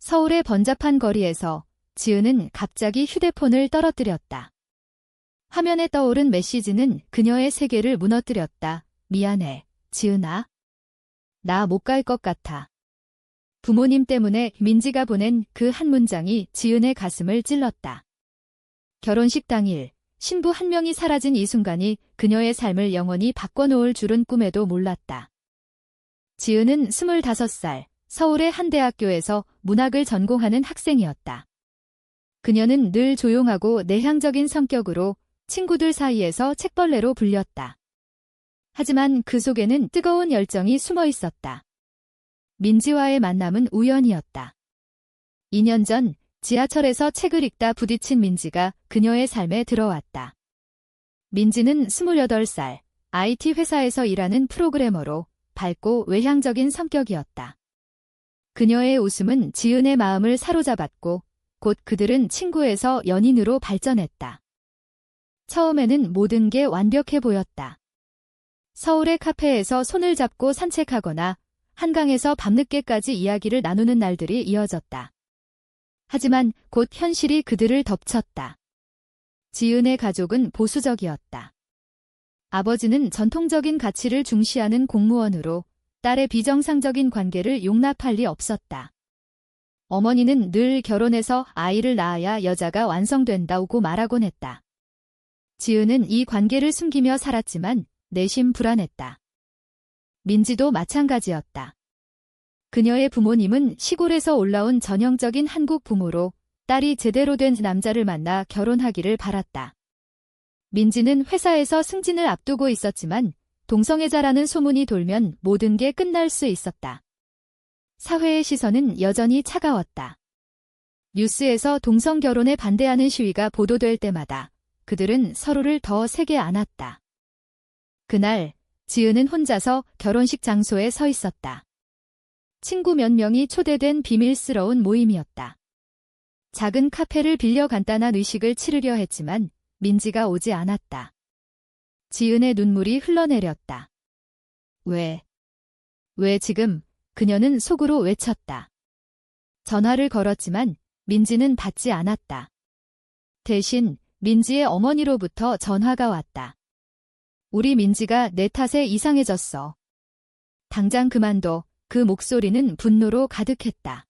서울의 번잡한 거리에서 지은은 갑자기 휴대폰을 떨어뜨렸다. 화면에 떠오른 메시지는 그녀의 세계를 무너뜨렸다. 미안해, 지은아. 나 못 갈 것 같아. 부모님 때문에 민지가 보낸 그 한 문장이 지은의 가슴을 찔렀다. 결혼식 당일 신부 한 명이 사라진 이 순간이 그녀의 삶을 영원히 바꿔놓을 줄은 꿈에도 몰랐다. 지은은 25살, 서울의 한 대학교에서 문학을 전공하는 학생이었다. 그녀는 늘 조용하고 내향적인 성격으로 친구들 사이에서 책벌레로 불렸다. 하지만 그 속에는 뜨거운 열정이 숨어 있었다. 민지와의 만남은 우연이었다. 2년 전 지하철에서 책을 읽다 부딪힌 민지가 그녀의 삶에 들어왔다. 민지는 28살, IT 회사에서 일하는 프로그래머로 밝고 외향적인 성격이었다. 그녀의 웃음은 지은의 마음을 사로잡았고 곧 그들은 친구에서 연인으로 발전했다. 처음에는 모든 게 완벽해 보였다. 서울의 카페에서 손을 잡고 산책하거나 한강에서 밤늦게까지 이야기를 나누는 날들이 이어졌다. 하지만 곧 현실이 그들을 덮쳤다. 지은의 가족은 보수적이었다. 아버지는 전통적인 가치를 중시하는 공무원으로 딸의 비정상적인 관계를 용납할 리 없었다. 어머니는 늘 결혼해서 아이를 낳아야 여자가 완성된다고 말하곤 했다. 지은은 이 관계를 숨기며 살았지만 내심 불안했다. 민지도 마찬가지였다. 그녀의 부모님은 시골에서 올라온 전형적인 한국 부모로 딸이 제대로 된 남자를 만나 결혼하기를 바랐다. 민지는 회사에서 승진을 앞두고 있었지만 동성애자라는 소문이 돌면 모든 게 끝날 수 있었다. 사회의 시선은 여전히 차가웠다. 뉴스에서 동성 결혼에 반대하는 시위가 보도될 때마다 그들은 서로를 더 세게 안았다. 그날 지은은 혼자서 결혼식 장소에 서 있었다. 친구 몇 명이 초대된 비밀스러운 모임이었다. 작은 카페를 빌려 간단한 의식을 치르려 했지만 민지가 오지 않았다. 지은의 눈물이 흘러내렸다. 왜 지금? 그녀는 속으로 외쳤다. 전화를 걸었지만 민지는 받지 않았다. 대신 민지의 어머니로부터 전화가 왔다. 우리 민지가 내 탓에 이상해졌어. 당장 그만둬. 그 목소리는 분노로 가득했다.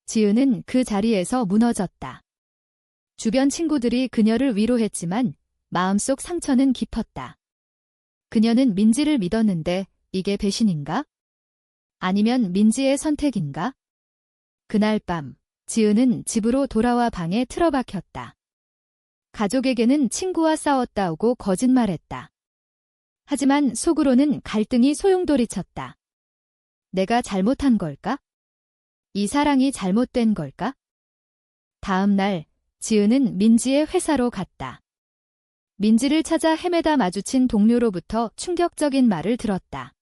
지은은 그 자리에서 무너졌다. 주변 친구들이 그녀를 위로했지만 마음속 상처는 깊었다. 그녀는 민지를 믿었는데 이게 배신인가? 아니면 민지의 선택인가? 그날 밤 지은은 집으로 돌아와 방에 틀어박혔다. 가족에게는 친구와 싸웠다고 거짓말했다. 하지만 속으로는 갈등이 소용돌이쳤다. 내가 잘못한 걸까? 이 사랑이 잘못된 걸까? 다음 날 지은은 민지의 회사로 갔다. 민지를 찾아 헤매다 마주친 동료로부터 충격적인 말을 들었다.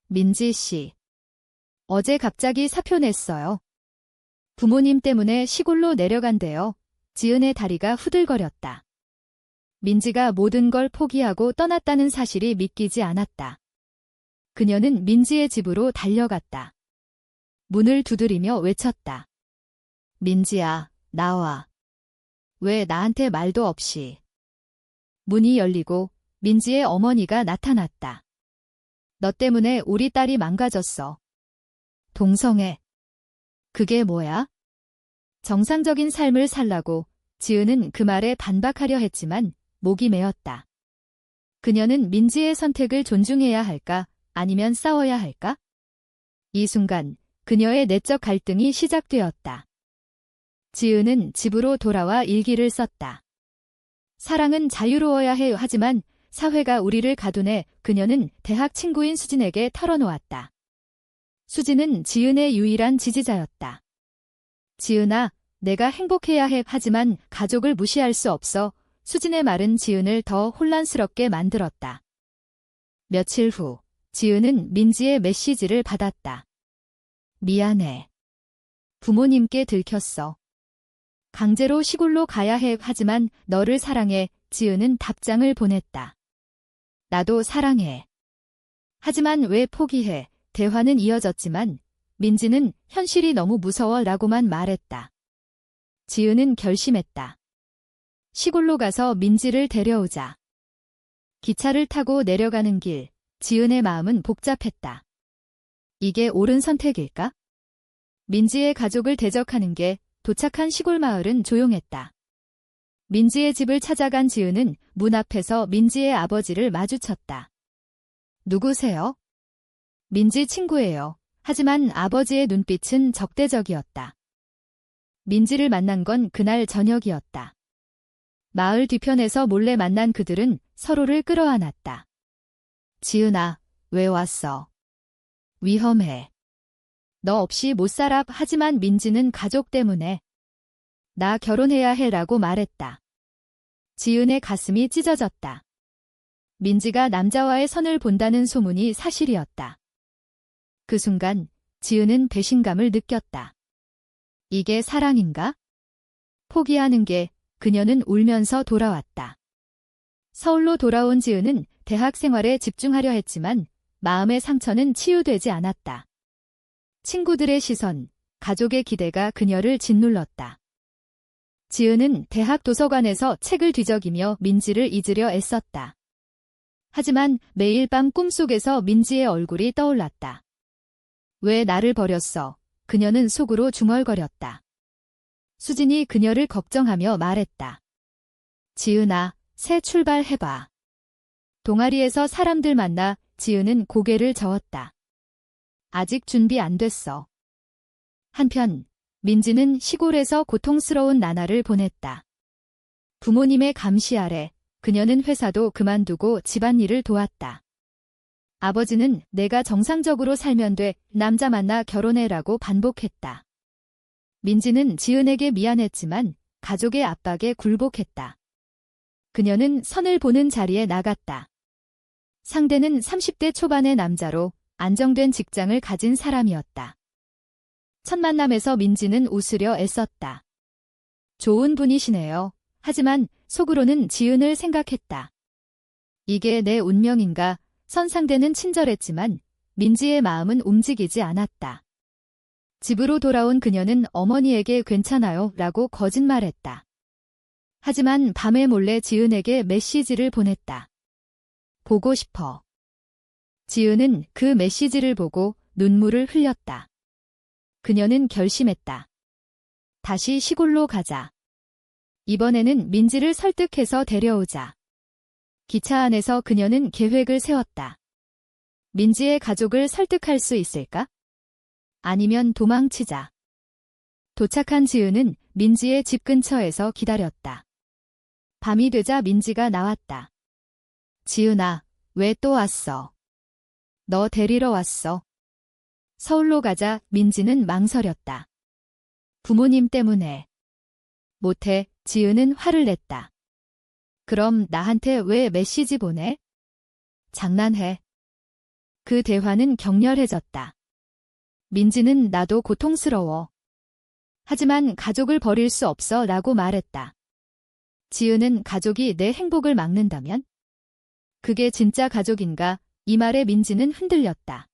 민지 씨, 어제 갑자기 사표 냈어요. 부모님 때문에 시골로 내려간대요. 지은의 다리가 후들거렸다. 민지가 모든 걸 포기하고 떠났다는 사실이 믿기지 않았다. 그녀는 민지의 집으로 달려갔다. 문을 두드리며 외쳤다. 민지야, 나와. 왜 나한테 말도 없이. 문이 열리고 민지의 어머니가 나타났다. 너 때문에 우리 딸이 망가졌어. 동성애. 그게 뭐야? 정상적인 삶을 살라고 지은은 그 말에 반박하려 했지만 목이 메었다. 그녀는 민지의 선택을 존중해야 할까? 아니면 싸워야 할까? 이 순간 그녀의 내적 갈등이 시작되었다. 지은은 집으로 돌아와 일기를 썼다. 사랑은 자유로워야 해요. 하지만 사회가 우리를 가두네. 그녀는 대학 친구인 수진에게 털어놓았다. 수진은 지은의 유일한 지지자였다. 지은아, 내가 행복해야 해. 하지만 가족을 무시할 수 없어. 수진의 말은 지은을 더 혼란스럽게 만들었다. 며칠 후 지은은 민지의 메시지를 받았다. 미안해. 부모님께 들켰어. 강제로 시골로 가야 해. 하지만 너를 사랑해. 지은은 답장을 보냈다. 나도 사랑해. 하지만 왜 포기해? 대화는 이어졌지만 민지는 현실이 너무 무서워 라고만 말했다. 지은은 결심했다. 시골로 가서 민지를 데려오자. 기차를 타고 내려가는 길, 지은의 마음은 복잡했다. 이게 옳은 선택일까? 민지의 가족을 대적하는 게 도착한 시골 마을은 조용했다. 민지의 집을 찾아간 지은은 문 앞에서 민지의 아버지를 마주쳤다. 누구세요? 민지 친구예요. 하지만 아버지의 눈빛은 적대적이었다. 민지를 만난 건 그날 저녁이었다. 마을 뒤편에서 몰래 만난 그들은 서로를 끌어안았다. 지은아, 왜 왔어? 위험해. 너 없이 못 살아. 하지만 민지는 가족 때문에. 나 결혼해야 해라고 말했다. 지은의 가슴이 찢어졌다. 민지가 남자와의 선을 본다는 소문이 사실이었다. 그 순간 지은은 배신감을 느꼈다. 이게 사랑인가? 포기하는 게 그녀는 울면서 돌아왔다. 서울로 돌아온 지은은 대학 생활에 집중하려 했지만 마음의 상처는 치유되지 않았다. 친구들의 시선, 가족의 기대가 그녀를 짓눌렀다. 지은은 대학 도서관에서 책을 뒤적이며 민지를 잊으려 애썼다. 하지만 매일 밤 꿈속에서 민지의 얼굴이 떠올랐다. 왜 나를 버렸어? 그녀는 속으로 중얼거렸다. 수진이 그녀를 걱정하며 말했다. 지은아, 새 출발해봐. 동아리에서 사람들 만나 지은은 고개를 저었다. 아직 준비 안 됐어. 한편 민지는 시골에서 고통스러운 나날을 보냈다. 부모님의 감시 아래 그녀는 회사도 그만두고 집안일을 도왔다. 아버지는 내가 정상적으로 살면 돼, 남자 만나 결혼해라고 반복했다. 민지는 지은에게 미안했지만 가족의 압박에 굴복했다. 그녀는 선을 보는 자리에 나갔다. 상대는 30대 초반의 남자로 안정된 직장을 가진 사람이었다. 첫 만남에서 민지는 웃으려 애썼다. 좋은 분이시네요. 하지만 속으로는 지은을 생각했다. 이게 내 운명인가? 선상대는 친절했지만 민지의 마음은 움직이지 않았다. 집으로 돌아온 그녀는 어머니에게 괜찮아요? 라고 거짓말했다. 하지만 밤에 몰래 지은에게 메시지를 보냈다. 보고 싶어. 지은은 그 메시지를 보고 눈물을 흘렸다. 그녀는 결심했다. 다시 시골로 가자. 이번에는 민지를 설득해서 데려오자. 기차 안에서 그녀는 계획을 세웠다. 민지의 가족을 설득할 수 있을까? 아니면 도망치자. 도착한 지은은 민지의 집 근처에서 기다렸다. 밤이 되자 민지가 나왔다. 지은아, 왜 또 왔어? 너 데리러 왔어. 서울로 가자. 민지는 망설였다. 부모님 때문에. 못해. 지은은 화를 냈다. 그럼 나한테 왜 메시지 보내? 장난해. 그 대화는 격렬해졌다. 민지는 나도 고통스러워. 하지만 가족을 버릴 수 없어 라고 말했다. 지은은 가족이 내 행복을 막는다면? 그게 진짜 가족인가? 이 말에 민지는 흔들렸다.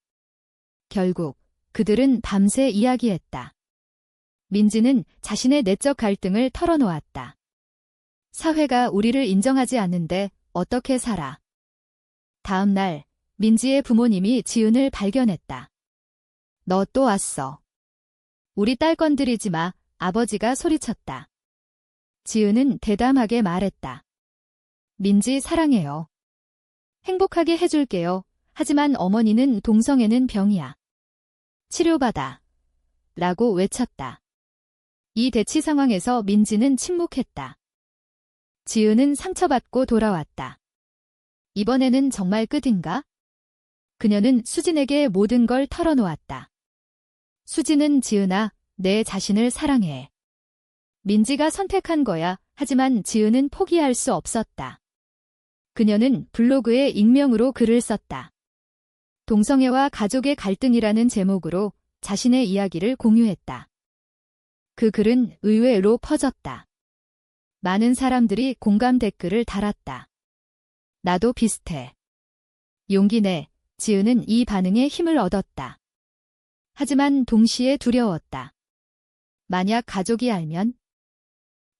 결국 그들은 밤새 이야기했다. 민지는 자신의 내적 갈등을 털어놓았다. 사회가 우리를 인정하지 않는데 어떻게 살아? 다음 날 민지의 부모님이 지은을 발견했다. 너 또 왔어. 우리 딸 건드리지 마. 아버지가 소리쳤다. 지은은 대담하게 말했다. 민지 사랑해요. 행복하게 해줄게요. 하지만 어머니는 동성애는 병이야. 치료받아. 라고 외쳤다. 이 대치 상황에서 민지는 침묵했다. 지은은 상처받고 돌아왔다. 이번에는 정말 끝인가? 그녀는 수진에게 모든 걸 털어놓았다. 수진은 지은아, 내 자신을 사랑해. 민지가 선택한 거야. 하지만 지은은 포기할 수 없었다. 그녀는 블로그에 익명으로 글을 썼다. 동성애와 가족의 갈등이라는 제목으로 자신의 이야기를 공유했다. 그 글은 의외로 퍼졌다. 많은 사람들이 공감 댓글을 달았다. 나도 비슷해. 용기 내. 지은은 이 반응에 힘을 얻었다. 하지만 동시에 두려웠다. 만약 가족이 알면?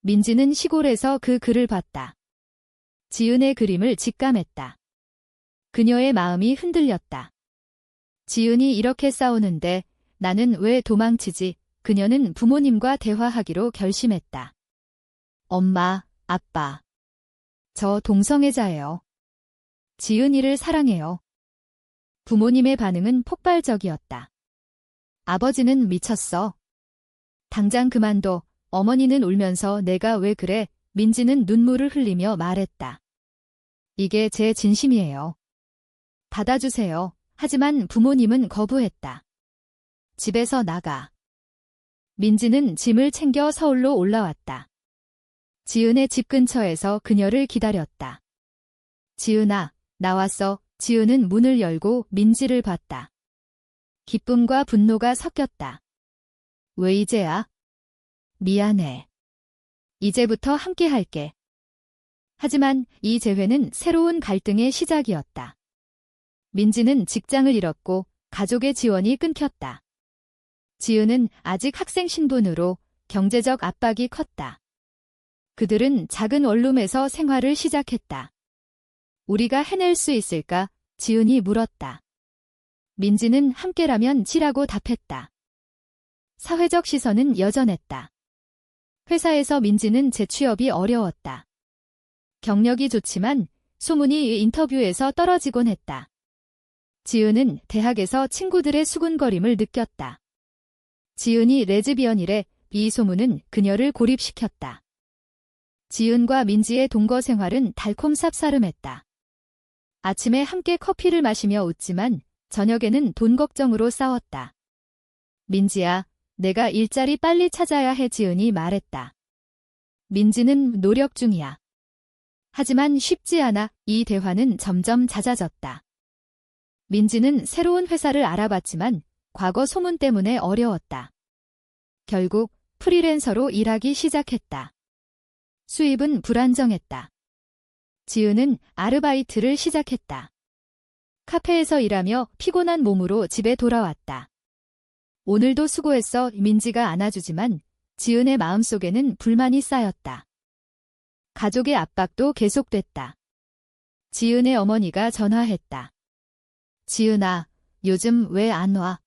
민지는 시골에서 그 글을 봤다. 지은의 그림을 직감했다. 그녀의 마음이 흔들렸다. 지은이 이렇게 싸우는데 나는 왜 도망치지? 그녀는 부모님과 대화하기로 결심했다. 엄마, 아빠. 저 동성애자예요. 지은이를 사랑해요. 부모님의 반응은 폭발적이었다. 아버지는 미쳤어. 당장 그만둬. 어머니는 울면서 내가 왜 그래? 민지는 눈물을 흘리며 말했다. 이게 제 진심이에요. 받아주세요. 하지만 부모님은 거부했다. 집에서 나가. 민지는 짐을 챙겨 서울로 올라왔다. 지은의 집 근처에서 그녀를 기다렸다. 지은아, 나왔어. 지은은 문을 열고 민지를 봤다. 기쁨과 분노가 섞였다. 왜 이제야? 미안해. 이제부터 함께 할게. 하지만 이 재회는 새로운 갈등의 시작이었다. 민지는 직장을 잃었고 가족의 지원이 끊겼다. 지은은 아직 학생 신분으로 경제적 압박이 컸다. 그들은 작은 원룸에서 생활을 시작했다. 우리가 해낼 수 있을까? 지은이 물었다. 민지는 함께라면 지라고 답했다. 사회적 시선은 여전했다. 회사에서 민지는 재취업이 어려웠다. 경력이 좋지만 소문이 인터뷰에서 떨어지곤 했다. 지은은 대학에서 친구들의 수군거림을 느꼈다. 지은이 레즈비언이래. 이 소문은 그녀를 고립시켰다. 지은과 민지의 동거 생활은 달콤 쌉싸름했다. 아침에 함께 커피를 마시며 웃지만 저녁에는 돈 걱정으로 싸웠다. 민지야, 내가 일자리 빨리 찾아야 해. 지은이 말했다. 민지는 노력 중이야. 하지만 쉽지 않아. 이 대화는 점점 잦아졌다. 민지는 새로운 회사를 알아봤지만 과거 소문 때문에 어려웠다. 결국 프리랜서로 일하기 시작했다. 수입은 불안정했다. 지은은 아르바이트를 시작했다. 카페에서 일하며 피곤한 몸으로 집에 돌아왔다. 오늘도 수고했어. 민지가 안아주지만 지은의 마음속에는 불만이 쌓였다. 가족의 압박도 계속됐다. 지은의 어머니가 전화했다. 지은아, 요즘 왜 안 와?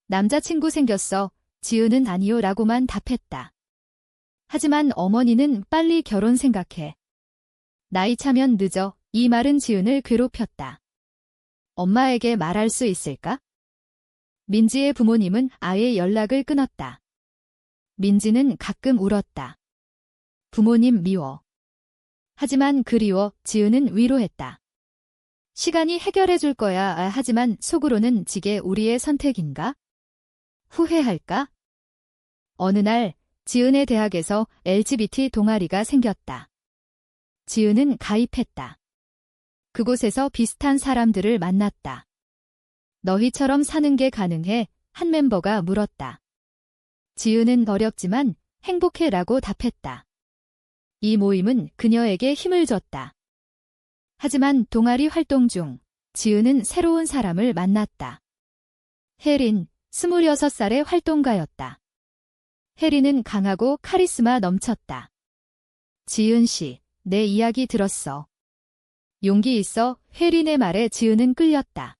남자친구 생겼어. 지은은 아니요 라고만 답했다. 하지만 어머니는 빨리 결혼 생각해. 나이 차면 늦어. 이 말은 지은을 괴롭혔다. 엄마에게 말할 수 있을까? 민지의 부모님은 아예 연락을 끊었다. 민지는 가끔 울었다. 부모님 미워. 하지만 그리워. 지은은 위로했다. 시간이 해결해 줄 거야. 하지만 속으로는 지게 우리의 선택인가? 후회할까? 어느 날 지은의 대학에서 LGBT 동아리가 생겼다. 지은은 가입했다. 그곳에서 비슷한 사람들을 만났다. 너희처럼 사는 게 가능해? 한 멤버가 물었다. 지은은 어렵지만 행복해 라고 답했다. 이 모임은 그녀에게 힘을 줬다. 하지만 동아리 활동 중 지은은 새로운 사람을 만났다. 혜린, 26살의 활동가였다. 혜린은 강하고 카리스마 넘쳤다. 지은 씨, 내 이야기 들었어. 용기 있어. 혜린의 말에 지은은 끌렸다.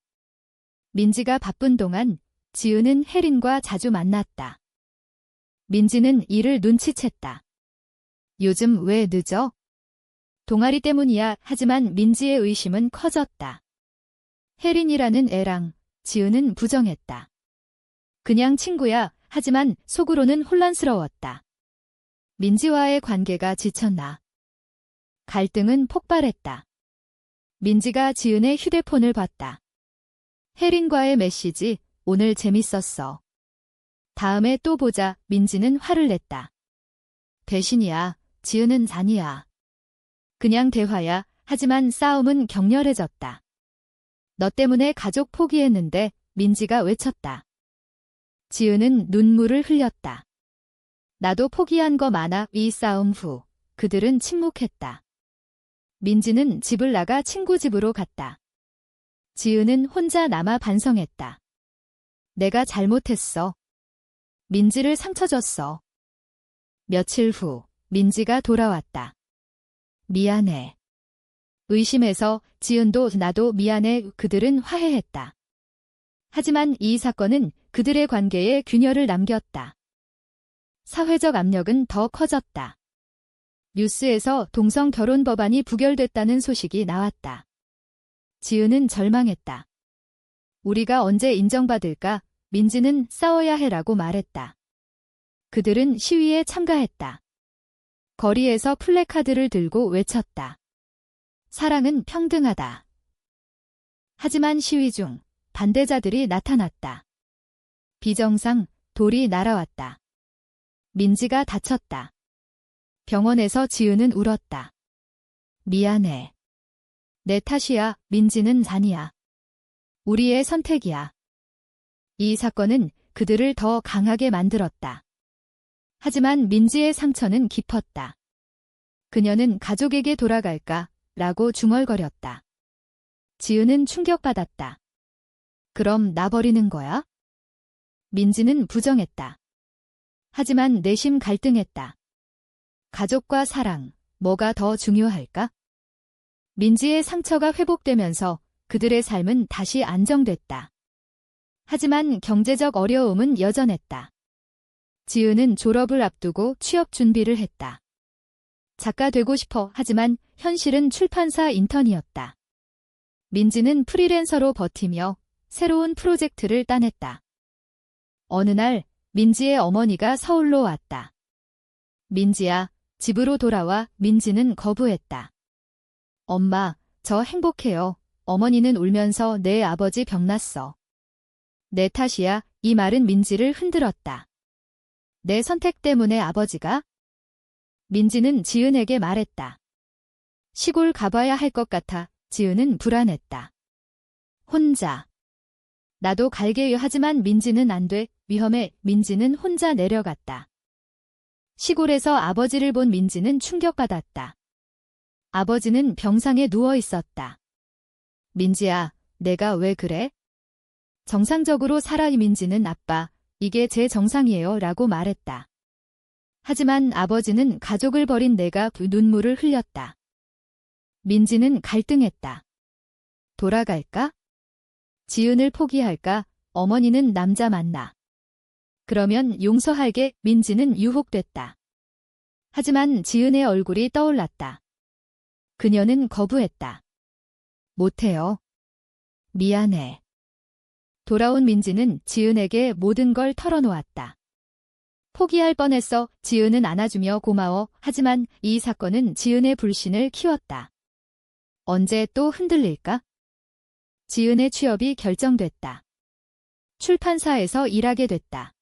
민지가 바쁜 동안 지은은 혜린과 자주 만났다. 민지는 이를 눈치챘다. 요즘 왜 늦어? 동아리 때문이야. 하지만 민지의 의심은 커졌다. 혜린이라는 애랑 지은은 부정했다. 그냥 친구야. 하지만 속으로는 혼란스러웠다. 민지와의 관계가 지쳤나? 갈등은 폭발했다. 민지가 지은의 휴대폰을 봤다. 혜린과의 메시지, 오늘 재밌었어. 다음에 또 보자. 민지는 화를 냈다. 배신이야. 지은은 잔이야. 그냥 대화야. 하지만 싸움은 격렬해졌다. 너 때문에 가족 포기했는데. 민지가 외쳤다. 지은은 눈물을 흘렸다. 나도 포기한 거 많아. 이 싸움 후 그들은 침묵했다. 민지는 집을 나가 친구 집으로 갔다. 지은은 혼자 남아 반성했다. 내가 잘못했어. 민지를 상처 줬어. 며칠 후 민지가 돌아왔다. 미안해. 의심해서 지은도 나도 미안해. 그들은 화해했다. 하지만 이 사건은 그들의 관계에 균열을 남겼다. 사회적 압력은 더 커졌다. 뉴스에서 동성 결혼 법안이 부결됐다는 소식이 나왔다. 지은은 절망했다. 우리가 언제 인정받을까? 민지는 싸워야 해라고 말했다. 그들은 시위에 참가했다. 거리에서 플래카드를 들고 외쳤다. 사랑은 평등하다. 하지만 시위 중 반대자들이 나타났다. 비정상, 돌이 날아왔다. 민지가 다쳤다. 병원에서 지은은 울었다. 미안해. 내 탓이야. 민지는 잔이야. 우리의 선택이야. 이 사건은 그들을 더 강하게 만들었다. 하지만 민지의 상처는 깊었다. 그녀는 가족에게 돌아갈까? 라고 중얼거렸다. 지은은 충격받았다. 그럼 나 버리는 거야? 민지는 부정했다. 하지만 내심 갈등했다. 가족과 사랑, 뭐가 더 중요할까? 민지의 상처가 회복되면서 그들의 삶은 다시 안정됐다. 하지만 경제적 어려움은 여전했다. 지은은 졸업을 앞두고 취업 준비를 했다. 작가 되고 싶어. 하지만 현실은 출판사 인턴이었다. 민지는 프리랜서로 버티며 새로운 프로젝트를 따냈다. 어느 날 민지의 어머니가 서울로 왔다. 민지야, 집으로 돌아와. 민지는 거부했다. 엄마, 저 행복해요. 어머니는 울면서 내 아버지 병났어. 내 탓이야. 이 말은 민지를 흔들었다. 내 선택 때문에 아버지가? 민지는 지은에게 말했다. 시골 가봐야 할 것 같아. 지은은 불안했다. 혼자. 나도 갈게요. 하지만 민지는 안 돼. 위험해. 민지는 혼자 내려갔다. 시골에서 아버지를 본 민지는 충격받았다. 아버지는 병상에 누워 있었다. 민지야, 내가 왜 그래? 정상적으로 살아. 민지는 아빠, 이게 제 정상이에요. 라고 말했다. 하지만 아버지는 가족을 버린 내가 눈물을 흘렸다. 민지는 갈등했다. 돌아갈까? 지은을 포기할까? 어머니는 남자 만나. 그러면 용서할게. 민지는 유혹됐다. 하지만 지은의 얼굴이 떠올랐다. 그녀는 거부했다. 못해요. 미안해. 돌아온 민지는 지은에게 모든 걸 털어놓았다. 포기할 뻔했어. 지은은 안아주며 고마워. 하지만 이 사건은 지은의 불신을 키웠다. 언제 또 흔들릴까? 지은의 취업이 결정됐다. 출판사에서 일하게 됐다.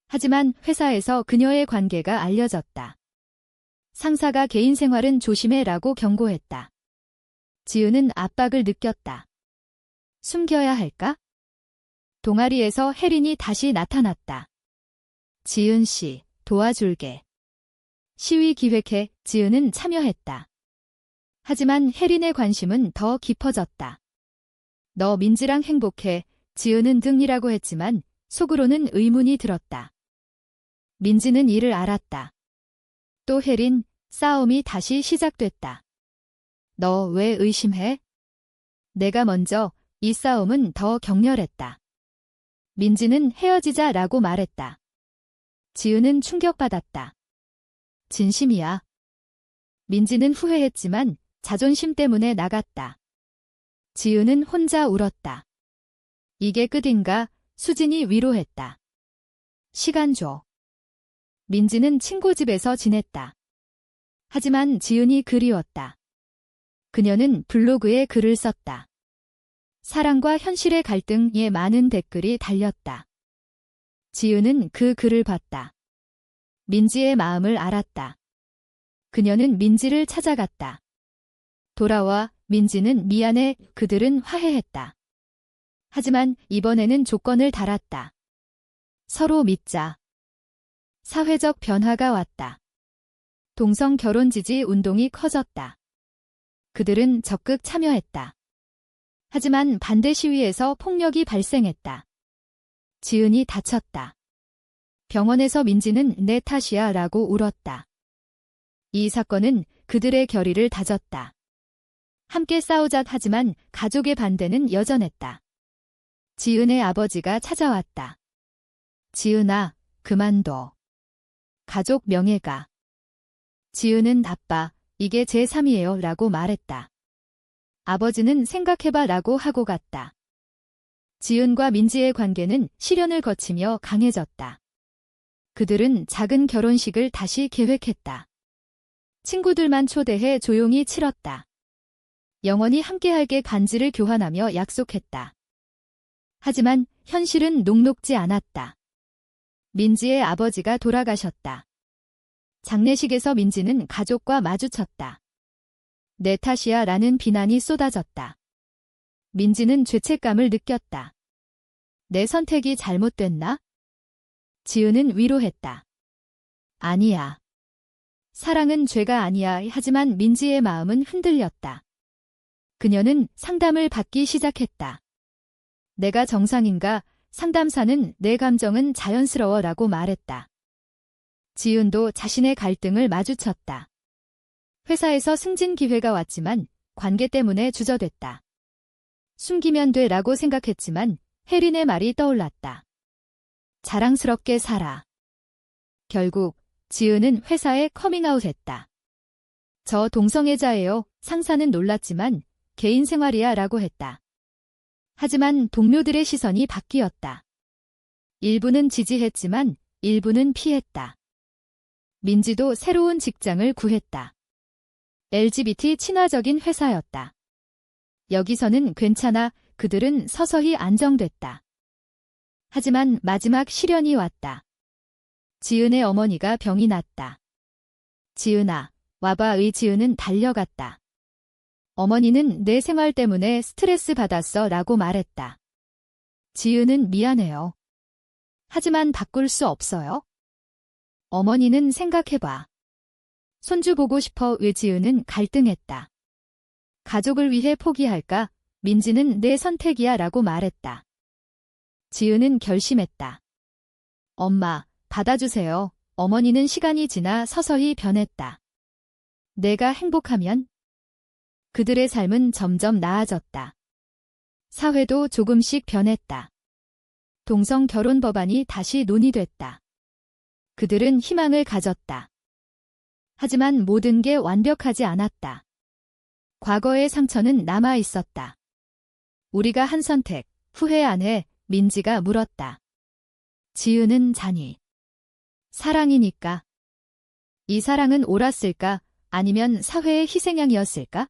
하지만 회사에서 그녀의 관계가 알려졌다. 상사가 개인 생활은 조심해라고 경고했다. 지은은 압박을 느꼈다. 숨겨야 할까? 동아리에서 혜린이 다시 나타났다. 지은 씨, 도와줄게. 시위 기획해. 지은은 참여했다. 하지만 혜린의 관심은 더 깊어졌다. 너 민지랑 행복해. 지은은 등이라고 했지만 속으로는 의문이 들었다. 민지는 이를 알았다. 또 혜린, 싸움이 다시 시작됐다. 너 왜 의심해? 내가 먼저. 이 싸움은 더 격렬했다. 민지는 헤어지자라고 말했다. 지은은 충격받았다. 진심이야. 민지는 후회했지만 자존심 때문에 나갔다. 지은은 혼자 울었다. 이게 끝인가? 수진이 위로했다. 시간 줘. 민지는 친구 집에서 지냈다. 하지만 지은이 그리웠다. 그녀는 블로그에 글을 썼다. 사랑과 현실의 갈등에 많은 댓글이 달렸다. 지은은 그 글을 봤다. 민지의 마음을 알았다. 그녀는 민지를 찾아갔다. 돌아와. 민지는 미안해. 그들은 화해했다. 하지만 이번에는 조건을 달았다. 서로 믿자. 사회적 변화가 왔다. 동성 결혼 지지 운동이 커졌다. 그들은 적극 참여했다. 하지만 반대 시위에서 폭력이 발생했다. 지은이 다쳤다. 병원에서 민지는 내 탓이야 라고 울었다. 이 사건은 그들의 결의를 다졌다. 함께 싸우자 하지만 가족의 반대는 여전했다. 지은의 아버지가 찾아왔다. 지은아, 그만둬. 가족 명예가. 지은은 아빠, 이게 제 3이에요 라고 말했다. 아버지는 생각해봐 라고 하고 갔다. 지은과 민지의 관계는 시련을 거치며 강해졌다. 그들은 작은 결혼식을 다시 계획했다. 친구들만 초대해 조용히 치렀다. 영원히 함께할게 반지를 교환하며 약속했다. 하지만 현실은 녹록지 않았다. 민지의 아버지가 돌아가셨다. 장례식에서 민지는 가족과 마주쳤다. 내 탓이야 라는 비난이 쏟아졌다. 민지는 죄책감을 느꼈다. 내 선택이 잘못됐나? 지은은 위로했다. 아니야. 사랑은 죄가 아니야. 하지만 민지의 마음은 흔들렸다. 그녀는 상담을 받기 시작했다. 내가 정상인가? 상담사는 내 감정은 자연스러워 라고 말했다. 지은도 자신의 갈등을 마주쳤다. 회사에서 승진 기회가 왔지만 관계 때문에 주저됐다. 숨기면 돼 라고 생각했지만 혜린의 말이 떠올랐다. 자랑스럽게 살아. 결국 지은은 회사에 커밍아웃했다. 저 동성애자예요. 상사는 놀랐지만 개인 생활이야 라고 했다. 하지만 동료들의 시선이 바뀌었다. 일부는 지지했지만 일부는 피했다. 민지도 새로운 직장을 구했다. LGBT 친화적인 회사였다. 여기서는 괜찮아. 그들은 서서히 안정됐다. 하지만 마지막 시련이 왔다. 지은의 어머니가 병이 났다. 지은아, 와봐. 지은은 달려갔다. 어머니는 내 생활 때문에 스트레스 받았어 라고 말했다. 지은은 미안해요. 하지만 바꿀 수 없어요. 어머니는 생각해봐. 손주 보고 싶어. 지은은 갈등했다. 가족을 위해 포기할까? 민지는 내 선택이야 라고 말했다. 지은은 결심했다. 엄마, 받아주세요. 어머니는 시간이 지나 서서히 변했다. 내가 행복하면? 그들의 삶은 점점 나아졌다. 사회도 조금씩 변했다. 동성 결혼 법안이 다시 논의됐다. 그들은 희망을 가졌다. 하지만 모든 게 완벽하지 않았다. 과거의 상처는 남아 있었다. 우리가 한 선택, 후회 안 해? 민지가 물었다. 지은은 잔이. 사랑이니까. 이 사랑은 옳았을까? 아니면 사회의 희생양이었을까?